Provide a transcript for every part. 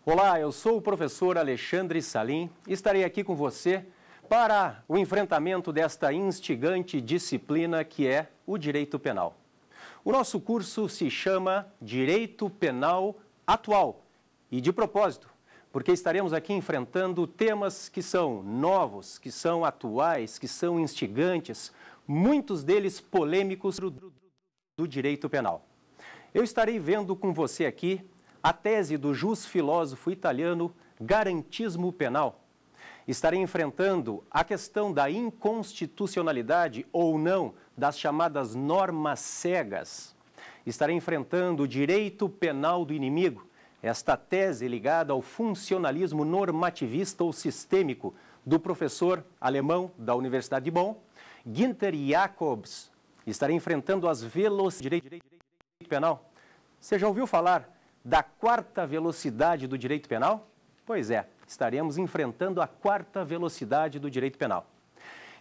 Olá, eu sou o professor Alexandre Salim e estarei aqui com você para o enfrentamento desta instigante disciplina que é o Direito Penal. O nosso curso se chama Direito Penal Atual e de propósito, porque estaremos aqui enfrentando temas que são novos, que são atuais, que são instigantes, muitos deles polêmicos do direito penal. Eu estarei vendo com você aqui a tese do jus-filósofo italiano Garantismo Penal. Estarei enfrentando a questão da inconstitucionalidade ou não das chamadas normas cegas. Estarei enfrentando o direito penal do inimigo, esta tese ligada ao funcionalismo normativista ou sistêmico do professor alemão da Universidade de Bonn, Günther Jacobs. Estarei enfrentando as velocidades do direito penal. Você já ouviu falar da quarta velocidade do direito penal? Pois é, estaremos enfrentando a quarta velocidade do direito penal.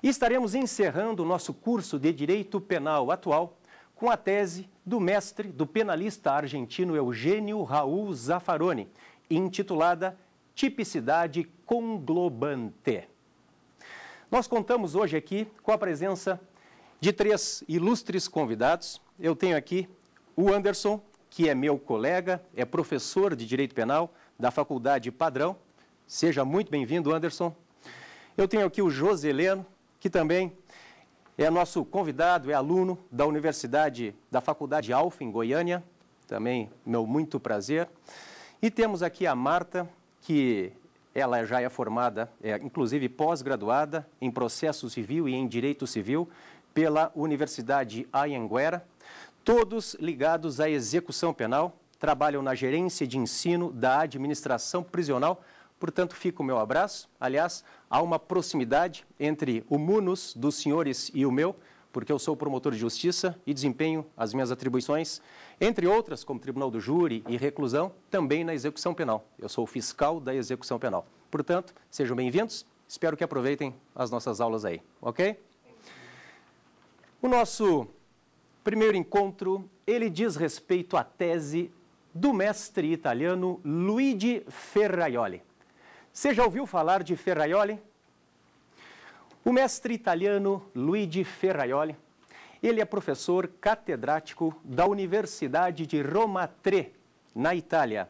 E estaremos encerrando o nosso curso de Direito Penal Atual com a tese do mestre, do penalista argentino Eugênio Raul Zaffaroni, intitulada Tipicidade Conglobante. Nós contamos hoje aqui com a presença de 3 ilustres convidados. Eu tenho aqui o Anderson, que é meu colega, é professor de Direito Penal da Faculdade Padrão. Seja muito bem-vindo, Anderson. Eu tenho aqui o Joseleno, que também é nosso convidado, é aluno da Universidade, da Faculdade Alfa, em Goiânia. Também, meu muito prazer. E temos aqui a Marta, que ela já é formada, inclusive pós-graduada em Processo Civil e em Direito Civil pela Universidade Anhanguera. Todos ligados à execução penal, trabalham na gerência de ensino da administração prisional. Portanto, fica o meu abraço. Aliás, há uma proximidade entre o munus dos senhores e o meu, porque eu sou promotor de justiça e desempenho as minhas atribuições, entre outras, como Tribunal do Júri e reclusão, também na execução penal. Eu sou o fiscal da execução penal. Portanto, sejam bem-vindos. Espero que aproveitem as nossas aulas aí, ok? O nosso primeiro encontro, ele diz respeito à tese do mestre italiano Luigi Ferraioli. Você já ouviu falar de Ferraioli? O mestre italiano Luigi Ferraioli, ele é professor catedrático da Universidade de Roma III, na Itália.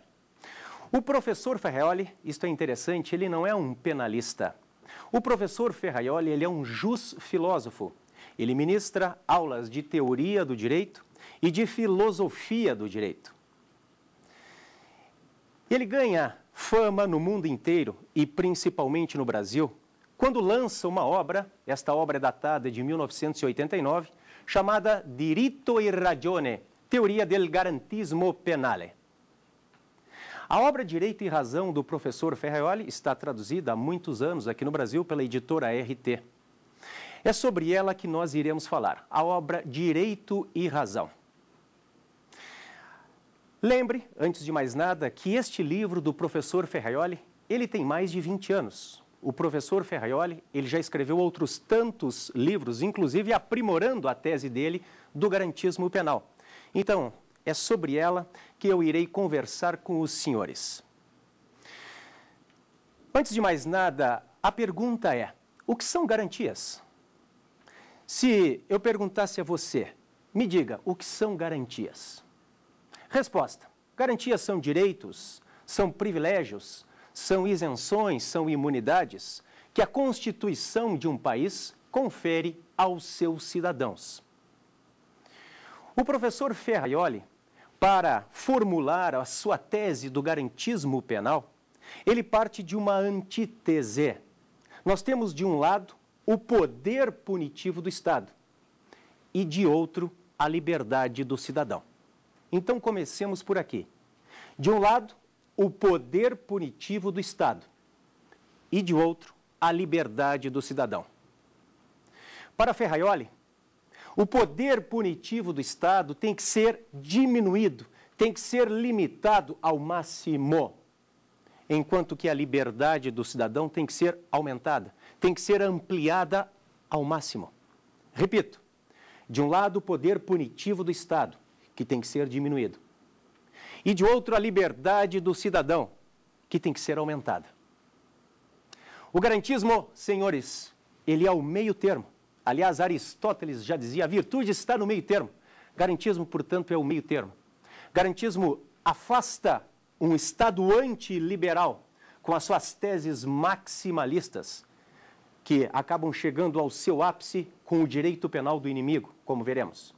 O professor Ferraioli, isto é interessante, ele não é um penalista. O professor Ferraioli, ele é um jus-filósofo. Ele ministra aulas de teoria do direito e de filosofia do direito. Ele ganha fama no mundo inteiro e principalmente no Brasil quando lança uma obra, esta obra é datada de 1989, chamada Diritto e Ragione, Teoria del Garantismo Penale. A obra Direito e Razão do professor Ferraioli está traduzida há muitos anos aqui no Brasil pela editora RT. É sobre ela que nós iremos falar, a obra Direito e Razão. Lembre, antes de mais nada, que este livro do professor Ferraioli, ele tem mais de 20 anos. O professor Ferraioli, ele já escreveu outros tantos livros, inclusive aprimorando a tese dele do garantismo penal. Então, é sobre ela que eu irei conversar com os senhores. Antes de mais nada, a pergunta é, o que são garantias? Se eu perguntasse a você, me diga, o que são garantias? Resposta, garantias são direitos, são privilégios, são isenções, são imunidades que a Constituição de um país confere aos seus cidadãos. O professor Ferraioli, para formular a sua tese do garantismo penal, ele parte de uma antítese. Nós temos, de um lado, o poder punitivo do Estado e, de outro, a liberdade do cidadão. Então, comecemos por aqui. De um lado, o poder punitivo do Estado e, de outro, a liberdade do cidadão. Para Ferraioli, o poder punitivo do Estado tem que ser diminuído, tem que ser limitado ao máximo, enquanto que a liberdade do cidadão tem que ser aumentada, tem que ser ampliada ao máximo. Repito, de um lado, o poder punitivo do Estado, que tem que ser diminuído. E de outro, a liberdade do cidadão, que tem que ser aumentada. O garantismo, senhores, ele é o meio termo. Aliás, Aristóteles já dizia, a virtude está no meio termo. Garantismo, portanto, é o meio termo. Garantismo afasta um Estado antiliberal com as suas teses maximalistas, que acabam chegando ao seu ápice com o direito penal do inimigo, como veremos.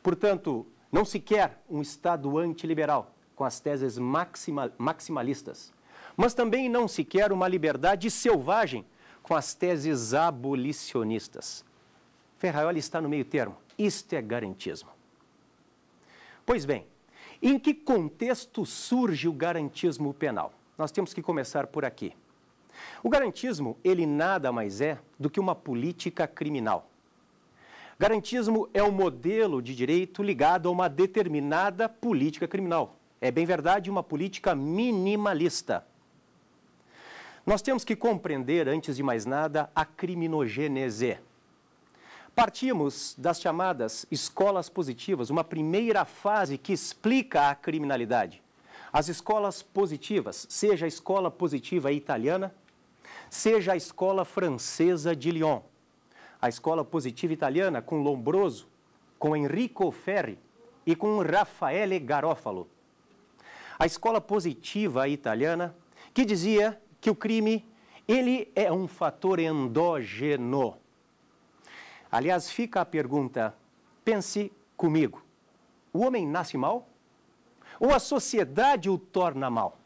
Portanto, não se quer um Estado antiliberal com as teses maximalistas, mas também não se quer uma liberdade selvagem com as teses abolicionistas. Ferraioli está no meio termo. Isto é garantismo. Pois bem, em que contexto surge o garantismo penal? Nós temos que começar por aqui. O garantismo, ele nada mais é do que uma política criminal. Garantismo é um modelo de direito ligado a uma determinada política criminal. É bem verdade, uma política minimalista. Nós temos que compreender, antes de mais nada, a criminogênese. Partimos das chamadas escolas positivas, uma primeira fase que explica a criminalidade. As escolas positivas, seja a escola positiva italiana, seja a escola francesa de Lyon. A escola positiva italiana com Lombroso, com Enrico Ferri e com Raffaele Garofalo. A escola positiva italiana que dizia que o crime, ele é um fator endógeno. Aliás, fica a pergunta, pense comigo, o homem nasce mal? Ou a sociedade o torna mal?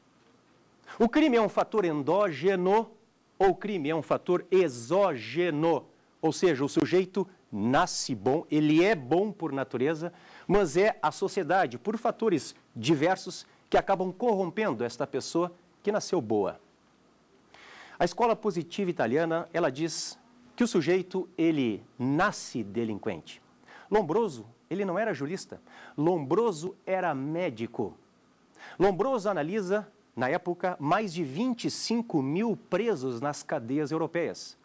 O crime é um fator endógeno ou o crime é um fator exógeno? Ou seja, o sujeito nasce bom, ele é bom por natureza, mas é a sociedade, por fatores diversos, que acabam corrompendo esta pessoa que nasceu boa. A escola positiva italiana, ela diz que o sujeito, ele nasce delinquente. Lombroso, ele não era jurista. Lombroso era médico. Lombroso analisa, na época, mais de 25 mil presos nas cadeias europeias.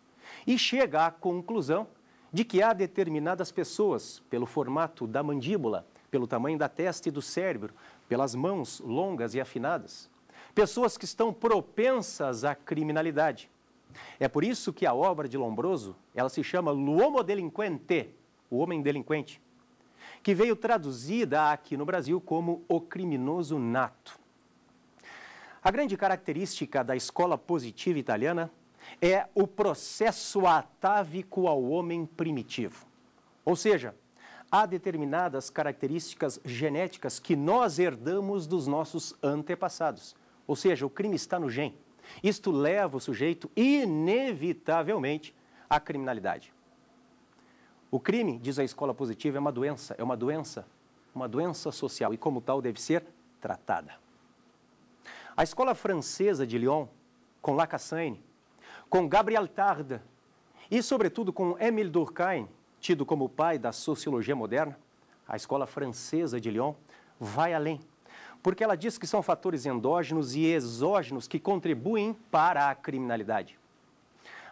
E chega à conclusão de que há determinadas pessoas, pelo formato da mandíbula, pelo tamanho da testa e do cérebro, pelas mãos longas e afinadas, pessoas que estão propensas à criminalidade. É por isso que a obra de Lombroso, ela se chama L'uomo delinquente, o homem delinquente, que veio traduzida aqui no Brasil como o criminoso nato. A grande característica da escola positiva italiana é o processo atávico ao homem primitivo. Ou seja, há determinadas características genéticas que nós herdamos dos nossos antepassados. Ou seja, o crime está no gene. Isto leva o sujeito, inevitavelmente, à criminalidade. O crime, diz a escola positiva, é uma doença social e, como tal, deve ser tratada. A escola francesa de Lyon, com Lacassagne, com Gabriel Tarde e, sobretudo, com Émile Durkheim, tido como o pai da sociologia moderna, a escola francesa de Lyon vai além, porque ela diz que são fatores endógenos e exógenos que contribuem para a criminalidade.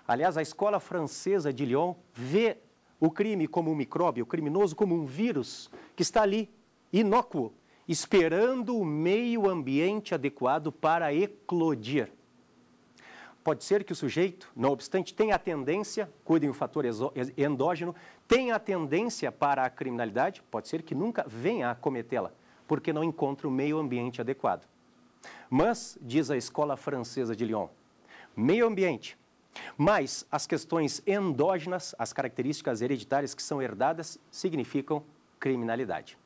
Aliás, a escola francesa de Lyon vê o crime como um micróbio, o criminoso como um vírus que está ali, inócuo, esperando o meio ambiente adequado para eclodir. Pode ser que o sujeito, não obstante, tenha a tendência, cuidem o fator endógeno, tenha a tendência para a criminalidade, pode ser que nunca venha a cometê-la, porque não encontra o meio ambiente adequado. Mas, diz a escola francesa de Lyon, meio ambiente, mas as questões endógenas, as características hereditárias que são herdadas, significam criminalidade.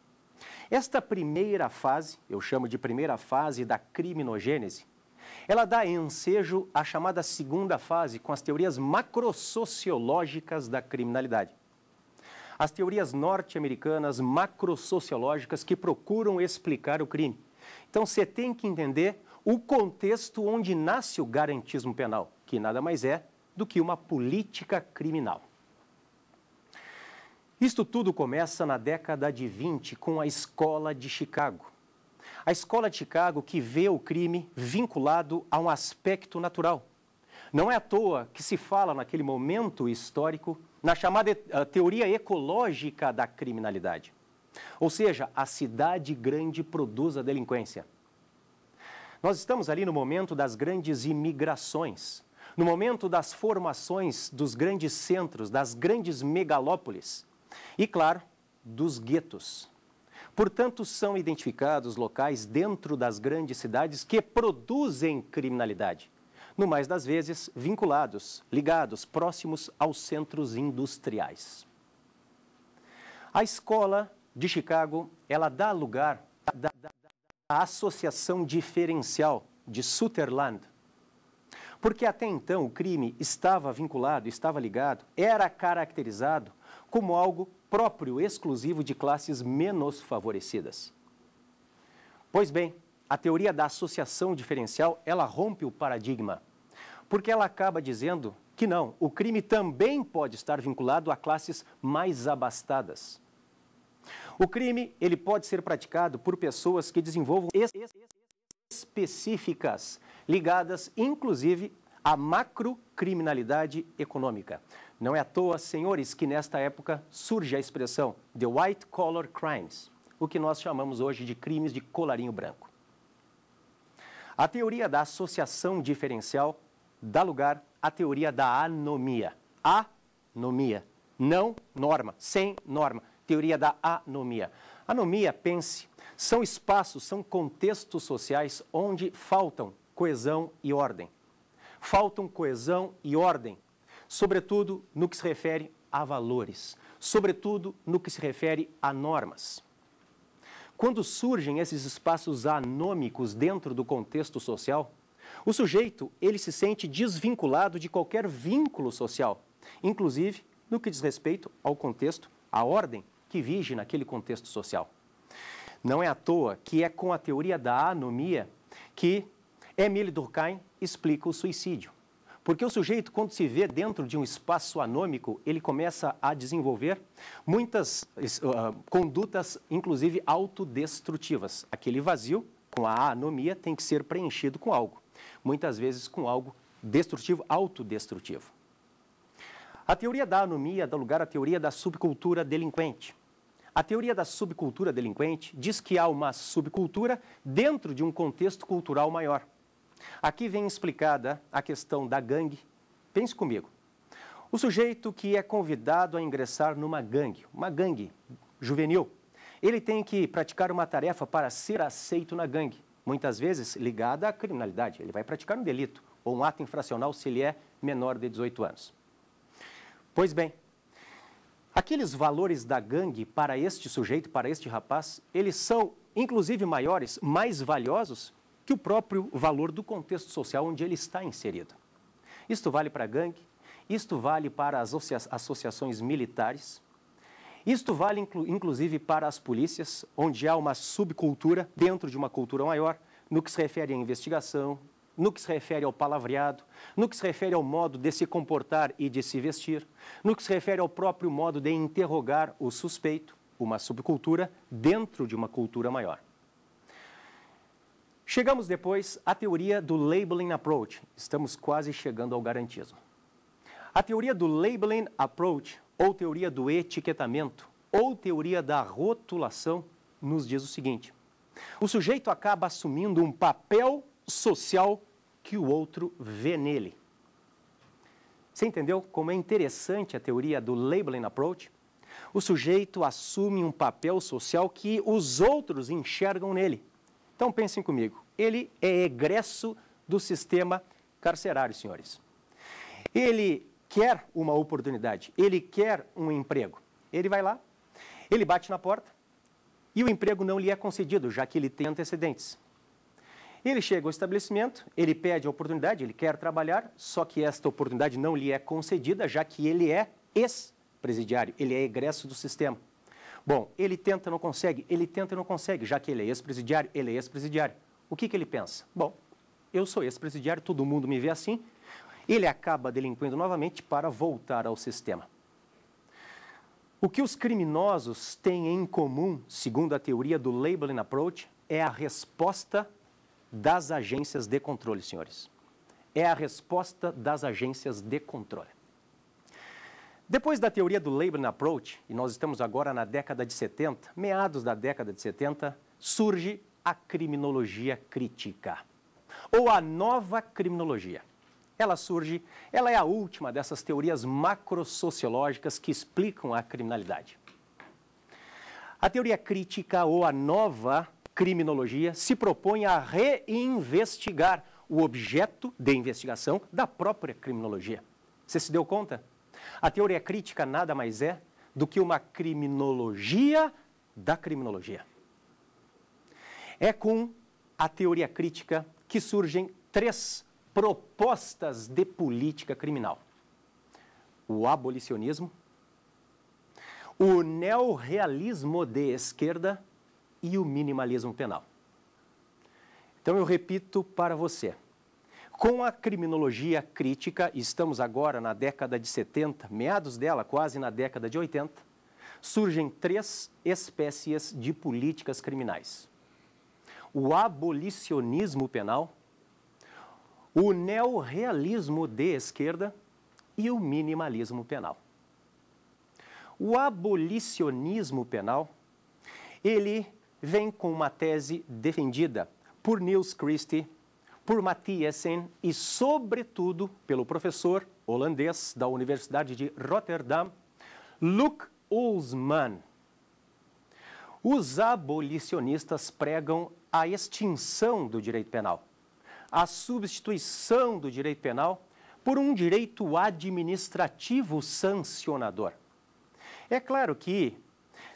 Esta primeira fase, eu chamo de primeira fase da criminogênese, ela dá ensejo à chamada segunda fase, com as teorias macrosociológicas da criminalidade. As teorias norte-americanas macrosociológicas que procuram explicar o crime. Então, você tem que entender o contexto onde nasce o garantismo penal, que nada mais é do que uma política criminal. Isto tudo começa na década de 20 com a Escola de Chicago. A Escola de Chicago que vê o crime vinculado a um aspecto natural. Não é à toa que se fala naquele momento histórico na chamada teoria ecológica da criminalidade. Ou seja, a cidade grande produz a delinquência. Nós estamos ali no momento das grandes imigrações, no momento das formações dos grandes centros, das grandes megalópolis e, claro, dos guetos. Portanto, são identificados locais dentro das grandes cidades que produzem criminalidade, no mais das vezes vinculados, ligados, próximos aos centros industriais. A escola de Chicago, ela dá lugar à Associação Diferencial de Sutherland, porque até então o crime estava vinculado, estava ligado, era caracterizado como algo próprio, exclusivo de classes menos favorecidas. Pois bem, a teoria da associação diferencial, ela rompe o paradigma, porque ela acaba dizendo que não, o crime também pode estar vinculado a classes mais abastadas. O crime, ele pode ser praticado por pessoas que desenvolvam específicas, ligadas, inclusive, à macrocriminalidade econômica. Não é à toa, senhores, que nesta época surge a expressão The White Collar Crimes, o que nós chamamos hoje de crimes de colarinho branco. A teoria da associação diferencial dá lugar à teoria da anomia. Anomia, não norma, sem norma. Teoria da anomia. Anomia, pense, são espaços, são contextos sociais onde faltam coesão e ordem. Faltam coesão e ordem, sobretudo no que se refere a valores, sobretudo no que se refere a normas. Quando surgem esses espaços anômicos dentro do contexto social, o sujeito, ele se sente desvinculado de qualquer vínculo social, inclusive no que diz respeito ao contexto, à ordem que vige naquele contexto social. Não é à toa que é com a teoria da anomia que Émile Durkheim explica o suicídio. Porque o sujeito, quando se vê dentro de um espaço anômico, ele começa a desenvolver muitas condutas, inclusive autodestrutivas. Aquele vazio, com a anomia, tem que ser preenchido com algo. Muitas vezes com algo destrutivo, autodestrutivo. A teoria da anomia dá lugar à teoria da subcultura delinquente. A teoria da subcultura delinquente diz que há uma subcultura dentro de um contexto cultural maior. Aqui vem explicada a questão da gangue. Pense comigo. O sujeito que é convidado a ingressar numa gangue juvenil, ele tem que praticar uma tarefa para ser aceito na gangue, muitas vezes ligada à criminalidade. Ele vai praticar um delito ou um ato infracional se ele é menor de 18 anos. Pois bem, aqueles valores da gangue para este sujeito, para este rapaz, eles são, inclusive, maiores, mais valiosos que o próprio valor do contexto social onde ele está inserido. Isto vale para a gangue, isto vale para as associações militares, isto vale, inclusive, para as polícias, onde há uma subcultura dentro de uma cultura maior, no que se refere à investigação, no que se refere ao palavreado, no que se refere ao modo de se comportar e de se vestir, no que se refere ao próprio modo de interrogar o suspeito, uma subcultura dentro de uma cultura maior. Chegamos depois à teoria do labeling approach. Estamos quase chegando ao garantismo. A teoria do labeling approach, ou teoria do etiquetamento, ou teoria da rotulação, nos diz o seguinte: o sujeito acaba assumindo um papel social que o outro vê nele. Você entendeu como é interessante a teoria do labeling approach? O sujeito assume um papel social que os outros enxergam nele. Então pensem comigo, ele é egresso do sistema carcerário, senhores. Ele quer uma oportunidade, ele quer um emprego. Ele vai lá, ele bate na porta e o emprego não lhe é concedido, já que ele tem antecedentes. Ele chega ao estabelecimento, ele pede a oportunidade, ele quer trabalhar, só que esta oportunidade não lhe é concedida, já que ele é ex-presidiário, ele é egresso do sistema. Bom, ele tenta, não consegue, ele tenta e não consegue, já que ele é ex-presidiário, ele é ex-presidiário. O que ele pensa? Bom, eu sou ex-presidiário, todo mundo me vê assim, ele acaba delinquindo novamente para voltar ao sistema. O que os criminosos têm em comum, segundo a teoria do labeling approach, é a resposta das agências de controle, senhores. É a resposta das agências de controle. Depois da teoria do labeling approach, e nós estamos agora na década de 70, meados da década de 70, surge a criminologia crítica. ou a nova criminologia. Ela é a última dessas teorias macrosociológicas que explicam a criminalidade. A teoria crítica ou a nova criminologia se propõe a reinvestigar o objeto de investigação da própria criminologia. Você se deu conta? A teoria crítica nada mais é do que uma criminologia da criminologia. É com a teoria crítica que surgem 3 propostas de política criminal: o abolicionismo, o neorrealismo de esquerda e o minimalismo penal. Então eu repito para você. Com a criminologia crítica, estamos agora na década de 70, meados dela, quase na década de 80, surgem 3 espécies de políticas criminais: o abolicionismo penal, o neorrealismo de esquerda e o minimalismo penal. O abolicionismo penal, ele vem com uma tese defendida por Niels Christie, por Mathiesen e, sobretudo, pelo professor holandês da Universidade de Rotterdam, Luc Olsmann. Os abolicionistas pregam a extinção do direito penal, a substituição do direito penal por um direito administrativo sancionador. É claro que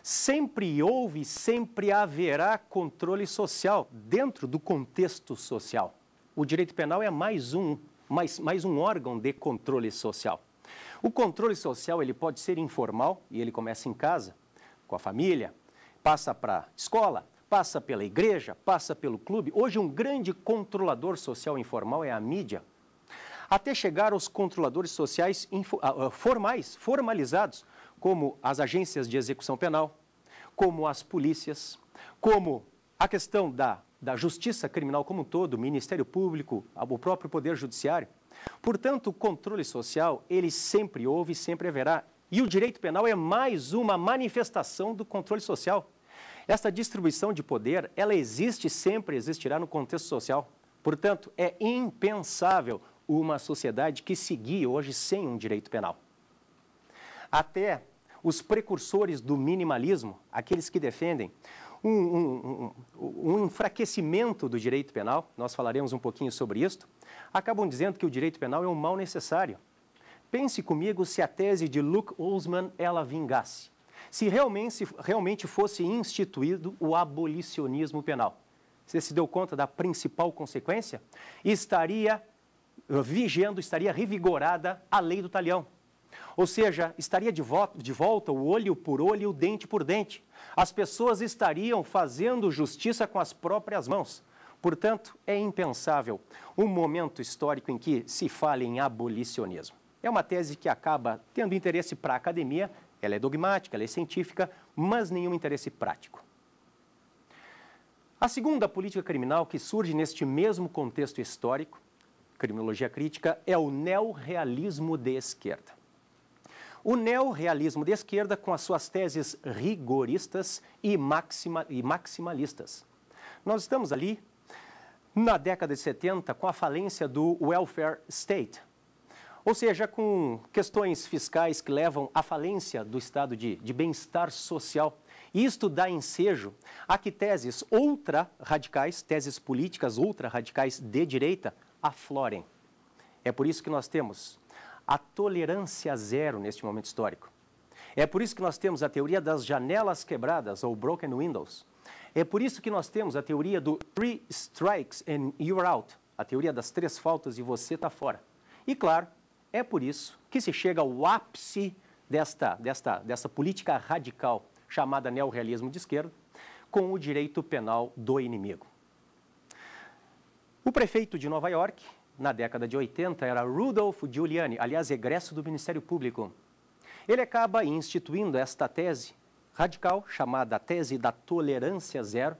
sempre houve e sempre haverá controle social dentro do contexto social. O direito penal é mais um órgão de controle social. O controle social ele pode ser informal e ele começa em casa, com a família, passa para a escola, passa pela igreja, passa pelo clube. Hoje um grande controlador social informal é a mídia, até chegar aos controladores sociais formalizados, como as agências de execução penal, como as polícias, como a questão da justiça criminal como um todo, o Ministério Público, o próprio Poder Judiciário. Portanto, o controle social, ele sempre houve e sempre haverá. E o direito penal é mais uma manifestação do controle social. Essa distribuição de poder, ela existe e sempre existirá no contexto social. Portanto, é impensável uma sociedade que se guie hoje sem um direito penal. Até os precursores do minimalismo, aqueles que defendem um enfraquecimento do direito penal, nós falaremos um pouquinho sobre isso, acabam dizendo que o direito penal é um mal necessário. Pense comigo se a tese de Luc Olsmann ela vingasse. Se realmente fosse instituído o abolicionismo penal. Você se deu conta da principal consequência? Estaria vigendo, estaria revigorada a lei do talião. Ou seja, estaria de volta o olho por olho, o dente por dente. As pessoas estariam fazendo justiça com as próprias mãos. Portanto, é impensável um momento histórico em que se fale em abolicionismo. É uma tese que acaba tendo interesse para a academia, ela é dogmática, ela é científica, mas nenhum interesse prático. A segunda política criminal que surge neste mesmo contexto histórico, criminologia crítica, é o neorrealismo de esquerda. O neorrealismo de esquerda com as suas teses rigoristas e maximalistas. Nós estamos ali na década de 70 com a falência do welfare state, ou seja, com questões fiscais que levam à falência do estado de bem-estar social. Isto dá ensejo a que teses ultra-radicais, teses políticas ultra-radicais de direita, aflorem. É por isso que nós temos a tolerância zero neste momento histórico. É por isso que nós temos a teoria das janelas quebradas, ou broken windows. É por isso que nós temos a teoria do 3 strikes and you're out, a teoria das 3 faltas e você está fora. E claro, é por isso que se chega ao ápice dessa política radical chamada neorrealismo de esquerda, com o direito penal do inimigo. O prefeito de Nova York, na década de 80, era Rudolph Giuliani, aliás, egresso do Ministério Público. Ele acaba instituindo esta tese radical, chamada tese da tolerância zero,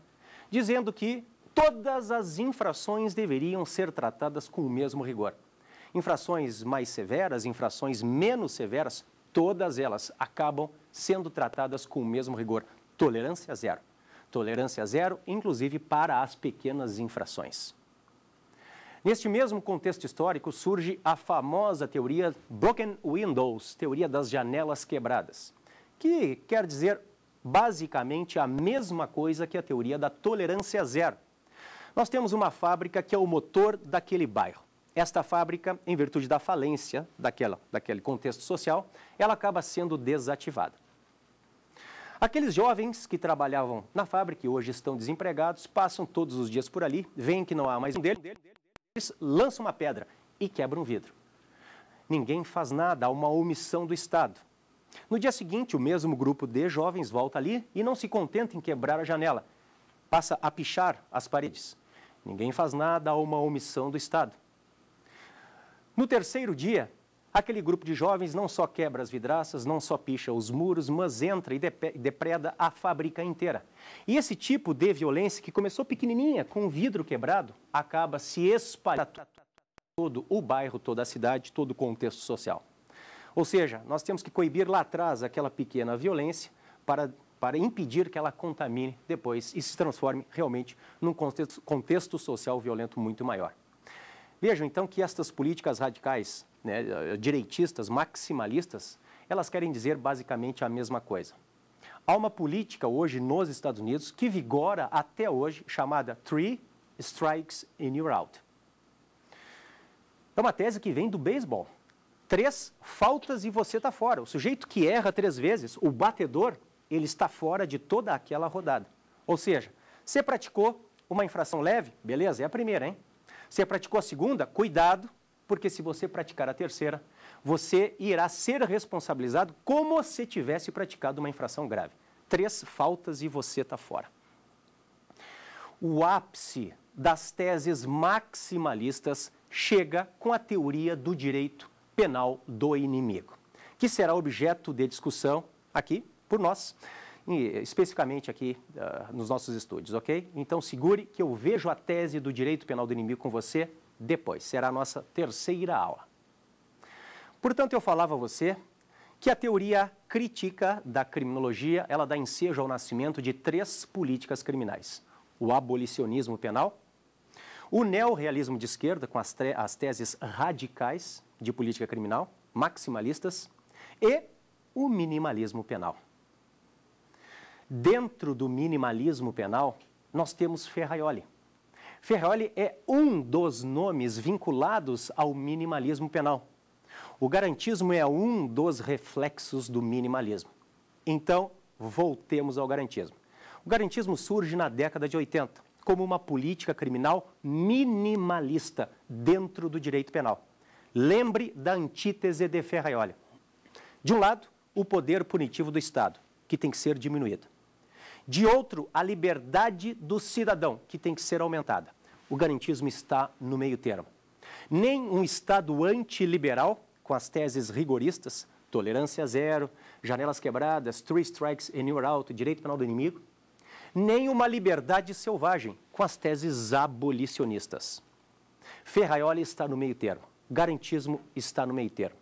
dizendo que todas as infrações deveriam ser tratadas com o mesmo rigor. Infrações mais severas, infrações menos severas, todas elas acabam sendo tratadas com o mesmo rigor. Tolerância zero. Tolerância zero, inclusive para as pequenas infrações. Neste mesmo contexto histórico surge a famosa teoria Broken Windows, teoria das janelas quebradas, que quer dizer basicamente a mesma coisa que a teoria da tolerância zero. Nós temos uma fábrica que é o motor daquele bairro. Esta fábrica, em virtude da falência daquele contexto social, ela acaba sendo desativada. Aqueles jovens que trabalhavam na fábrica e hoje estão desempregados, passam todos os dias por ali, veem que não há mais um deles, lançam uma pedra e quebram um vidro. Ninguém faz nada, há uma omissão do Estado. No dia seguinte, o mesmo grupo de jovens volta ali e não se contenta em quebrar a janela, passa a pichar as paredes. Ninguém faz nada, há uma omissão do Estado. No terceiro dia, aquele grupo de jovens não só quebra as vidraças, não só picha os muros, mas entra e depreda a fábrica inteira. E esse tipo de violência, que começou pequenininha, com o vidro quebrado, acaba se espalhando todo o bairro, toda a cidade, todo o contexto social. Ou seja, nós temos que coibir lá atrás aquela pequena violência para impedir que ela contamine depois e se transforme realmente num contexto social violento muito maior. Vejam, então, que estas políticas radicais, direitistas, maximalistas, elas querem dizer basicamente a mesma coisa. Há uma política hoje nos Estados Unidos que vigora até hoje, chamada Three Strikes and You're Out. É uma tese que vem do beisebol. 3 faltas e você está fora. O sujeito que erra 3 vezes, o batedor, ele está fora de toda aquela rodada. Ou seja, você praticou uma infração leve, beleza, é a primeira, hein? Você praticou a segunda, cuidado, porque se você praticar a terceira, você irá ser responsabilizado como se tivesse praticado uma infração grave. 3 faltas e você está fora. O ápice das teses maximalistas chega com a teoria do direito penal do inimigo, que será objeto de discussão aqui por nós, especificamente aqui nos nossos estúdios, ok? Então segure que eu vejo a tese do direito penal do inimigo com você depois, será a nossa terceira aula. Portanto, eu falava a você que a teoria crítica da criminologia, ela dá ensejo ao nascimento de 3 políticas criminais: o abolicionismo penal, o neorrealismo de esquerda, com as teses radicais de política criminal, maximalistas, e o minimalismo penal. Dentro do minimalismo penal, nós temos Ferraioli. Ferraioli é um dos nomes vinculados ao minimalismo penal. O garantismo é um dos reflexos do minimalismo. Então, voltemos ao garantismo. O garantismo surge na década de 80 como uma política criminal minimalista dentro do direito penal. Lembre da antítese de Ferraioli. De um lado, o poder punitivo do Estado, que tem que ser diminuído. De outro, a liberdade do cidadão, que tem que ser aumentada. O garantismo está no meio termo. Nem um Estado antiliberal, com as teses rigoristas, tolerância zero, janelas quebradas, 3 strikes and you're out, direito penal do inimigo, nem uma liberdade selvagem, com as teses abolicionistas. Ferraioli está no meio termo. Garantismo está no meio termo.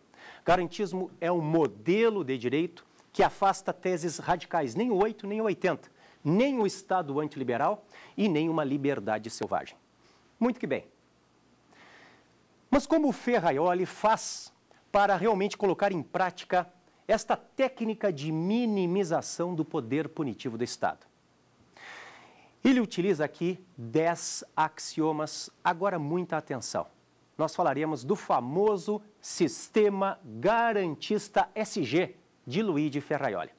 Garantismo é um modelo de direito que afasta teses radicais, nem o 8, nem o 80, nem o Estado antiliberal e nem uma liberdade selvagem. Muito que bem. Mas como o Ferraioli faz para realmente colocar em prática esta técnica de minimização do poder punitivo do Estado? Ele utiliza aqui 10 axiomas. Agora, muita atenção. Nós falaremos do famoso sistema garantista SG de Luigi Ferraioli.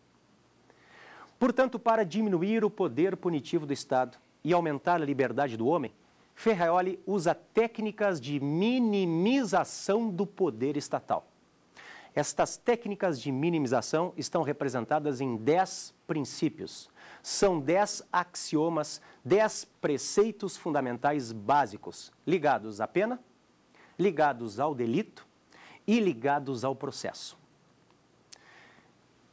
Portanto, para diminuir o poder punitivo do Estado e aumentar a liberdade do homem, Ferraioli usa técnicas de minimização do poder estatal. Estas técnicas de minimização estão representadas em 10 princípios. São 10 axiomas, 10 preceitos fundamentais básicos, ligados à pena, ligados ao delito e ligados ao processo.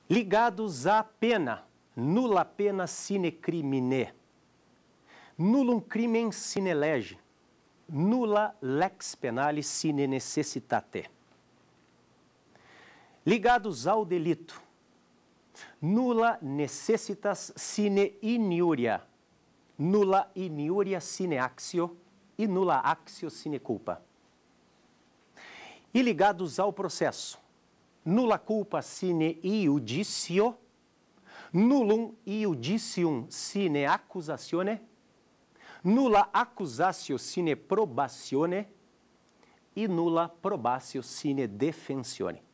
Ligados à pena, nulla pena sine crimine, nullum crimen sine lege, nulla lex penale sine necessitate. Ligados ao delito, nulla necessitas sine iniuria, nulla iniuria sine actio e nulla actio sine culpa. E ligados ao processo, nulla culpa sine iudicio, nullum iudicium sine accusatione, nulla accusatio sine probatione e nulla probatio sine defensione.